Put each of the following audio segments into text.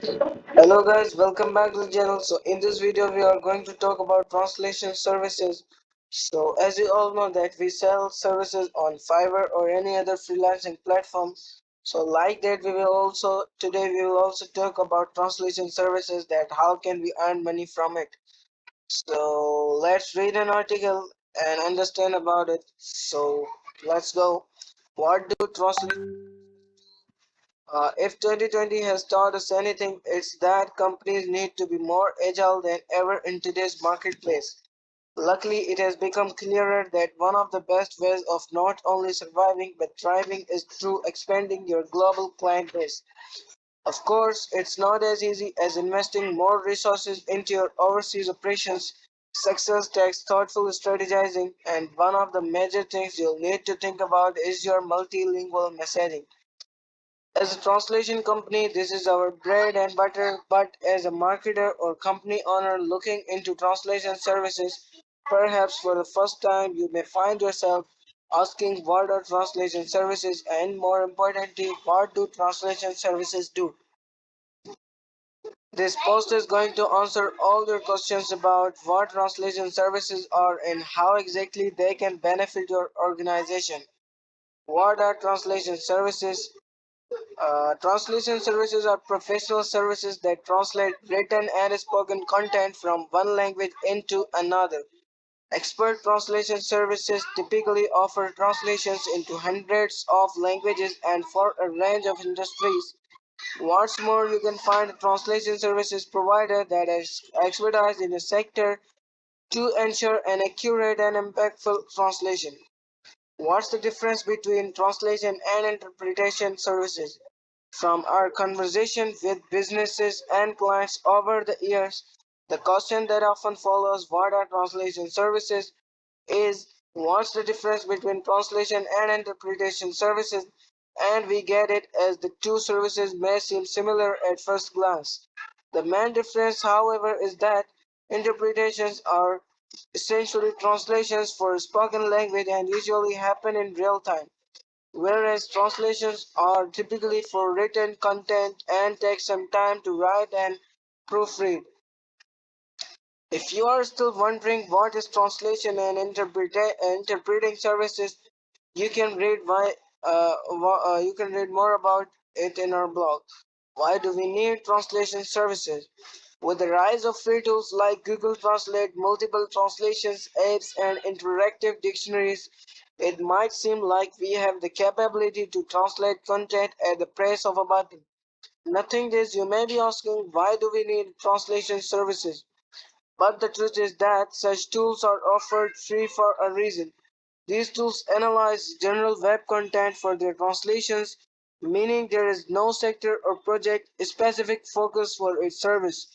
Hello guys, welcome back to the channel. So in this video we are going to talk about translation services. So as you all know that we sell services on Fiverr or any other freelancing platform. So like that today we will also talk about translation services, that how can we earn money from it. So let's read an article and understand about it. So let's go. What do translation if 2020 has taught us anything, it's that companies need to be more agile than ever in today's marketplace. Luckily, it has become clearer that one of the best ways of not only surviving but thriving is through expanding your global client base. Of course, it's not as easy as investing more resources into your overseas operations. Success takes thoughtful strategizing, and one of the major things you'll need to think about is your multilingual messaging. As a translation company, this is our bread and butter, but as a marketer or company owner looking into translation services, perhaps for the first time, you may find yourself asking what are translation services, and more importantly, what do translation services do? This post is going to answer all your questions about what translation services are and how exactly they can benefit your organization. What are translation services? Translation services are professional services that translate written and spoken content from one language into another. Expert translation services typically offer translations into hundreds of languages and for a range of industries. What's more, you can find a translation services provider that is expertise in a sector to ensure an accurate and impactful translation. What's the difference between translation and interpretation services? From our conversation with businesses and clients over the years, the question that often follows what are translation services is what's the difference between translation and interpretation services, and we get it as the two services may seem similar at first glance. The main difference, however, is that interpretations are essentially translations for spoken language and usually happen in real time, whereas translations are typically for written content and take some time to write and proofread. If you are still wondering what is translation and interpreting services, you can read you can read more about it in our blog. Why do we need translation services? With the rise of free tools like Google Translate, multiple translations apps, and interactive dictionaries, it might seem like we have the capability to translate content at the press of a button. Nothing is, you may be asking, why do we need translation services? But the truth is that such tools are offered free for a reason. These tools analyze general web content for their translations, meaning there is no sector or project specific focus for its service,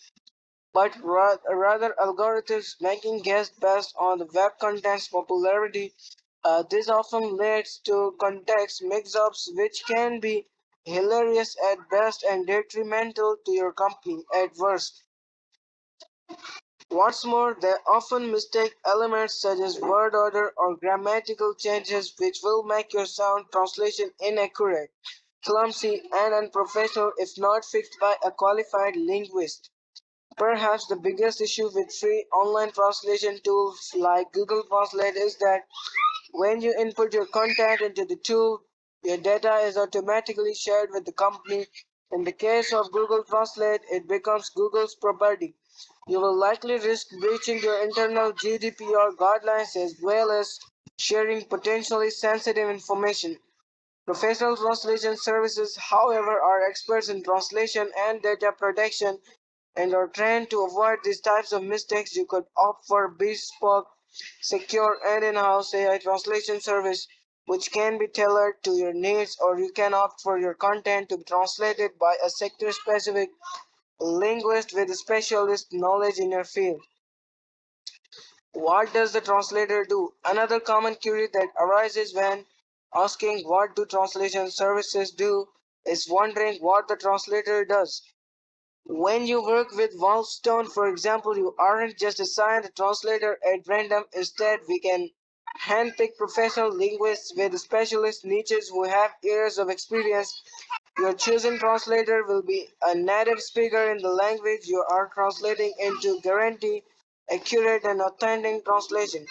but rather algorithms making guess based on the web content's popularity. This often leads to context mix-ups, which can be hilarious at best and detrimental to your company at worst. What's more, they often mistake elements such as word order or grammatical changes, which will make your sound translation inaccurate, clumsy, and unprofessional if not fixed by a qualified linguist. Perhaps the biggest issue with free online translation tools like Google Translate is that when you input your content into the tool, your data is automatically shared with the company. In the case of Google Translate, it becomes Google's property. You will likely risk breaching your internal GDPR guidelines as well as sharing potentially sensitive information. Professional translation services, however, are experts in translation and data protection and are trained to avoid these types of mistakes. You could opt for bespoke, secure, and in-house AI translation service, which can be tailored to your needs, or you can opt for your content to be translated by a sector-specific linguist with specialist knowledge in your field. What does the translator do? Another common query that arises when asking what do translation services do is wondering what the translator does. When you work with Wallstone, for example, you aren't just assigned a translator at random. Instead, we can handpick professional linguists with specialist niches who have years of experience. Your chosen translator will be a native speaker in the language you are translating into, guarantee accurate and authentic translation.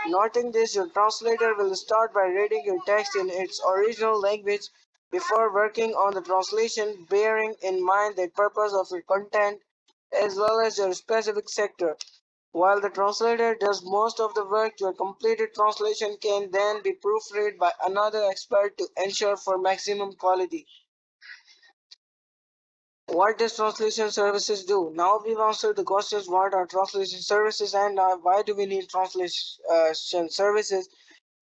Noting this, your translator will start by reading your text in its original language before working on the translation, bearing in mind the purpose of your content as well as your specific sector. While the translator does most of the work, your completed translation can then be proofread by another expert to ensure for maximum quality. What does translation services do? Now we've answered the questions what are translation services and why do we need translation services.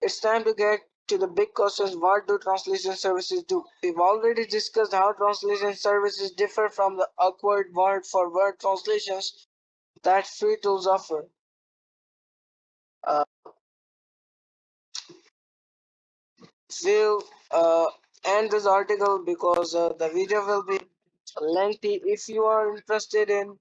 It's time to get to the big questions. What do translation services do? We've already discussed how translation services differ from the awkward word for word translations that free tools offer. Uh, we'll end this article because the video will be lengthy. If you are interested in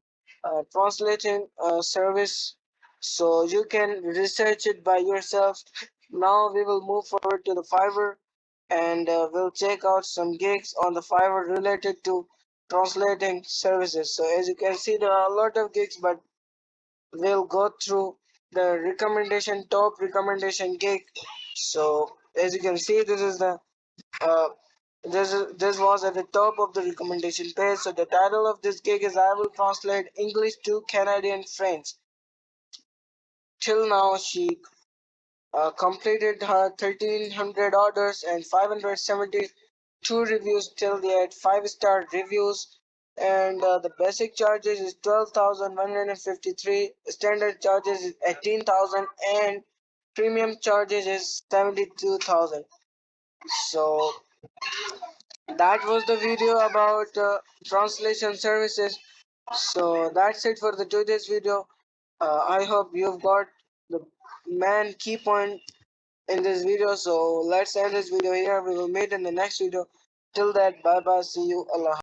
translating a service, so you can research it by yourself. Now we will move forward to the Fiverr and we'll check out some gigs on the Fiverr related to translating services. So as you can see, there are a lot of gigs, but we'll go through the top recommendation gig. So as you can see, uh, this was at the top of the recommendation page. So the title of this gig is I will translate English to Canadian French. Till now, she completed her 1,300 orders and 572 reviews till the at 5-star reviews. And the basic charges is 12,153. Standard charges is 18,000 and premium charges is 72,000. So that was the video about translation services. So that's it for the today's video. I hope you've got the main key point in this video. So let's end this video here. We will meet in the next video. Till that, bye bye. See you. Allah.